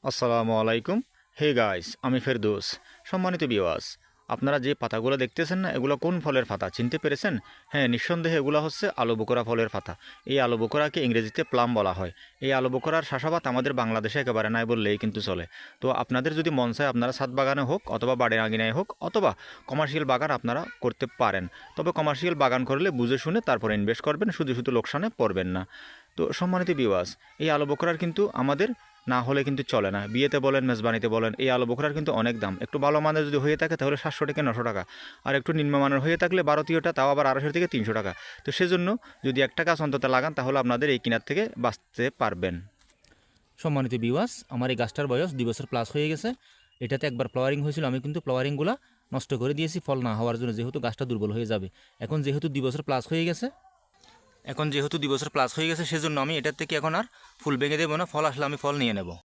আসসালামু আলাইকুম। Hey guys, আমি ফেরদৌস। সম্মানিত ভিউয়ার্স, আপনারা যে পাতাগুলো দেখতেছেন না, এগুলো কোন ফলের পাতা চিনতে পেরেছেন? হ্যাঁ, নিঃসন্দেহে এগুলো হচ্ছে আলু বোকরা ফলের পাতা। এই আলু বোকরাকে ইংরেজিতে প্লাম বলা হয়। এই আলু বোকরার চাষাবাদ আমাদের বাংলাদেশে একেবারে নাই বললেই কিন্তু চলে। তো আপনাদের যদি মন চায়, আপনারা ছাদ বাগানে হোক অথবা বাড়ি আঙিনায় হোক অথবা কমার্শিয়াল বাগান আপনারা করতে পারেন। তবে কমার্শিয়াল বাগান করলে বুঝে শুনে তারপরে ইনভেস্ট করবেন, শুধু শুধু লোকসানে পড়বেন না। তো সম্মানিত ভিউয়ার্স, এই আলু বোকরার কিন্তু আমাদের না হলে কিন্তু চলে না। বিয়েতে বলেন, মেজবানিতে বলেন, এই আলু বোখরার কিন্তু অনেক দাম। একটু ভালো মানের যদি হয়ে থাকে তাহলে 700 থেকে 900 টাকা, আর একটু নিম্নমানের হয়ে থাকলে ভারতীয়টা তাও আবার 250 থেকে 300 টাকা। তো সেজন্য যদি একটা গাছ অন্তত লাগান তাহলে আপনাদের এই কিনার থেকে বাঁচতে পারবেন। সম্মানিত বিওয়াস, আমার এই গাছটার বয়স 2 বছর প্লাস হয়ে গেছে। এটাতে একবার ফ্লাওয়ারিং হয়েছিল, আমি কিন্তু ফ্লাওয়ারিংগুলো নষ্ট করে দিয়েছি ফল না হওয়ার জন্য, যেহেতু গাছটা দুর্বল হয়ে যাবে। এখন যেহেতু 2 বছর প্লাস হয়ে গেছে সেজন্য আমি এটার থেকে এখন আর ফুল ভেঙে দেবো না, ফল আসলে আমি ফল নিয়ে নেব।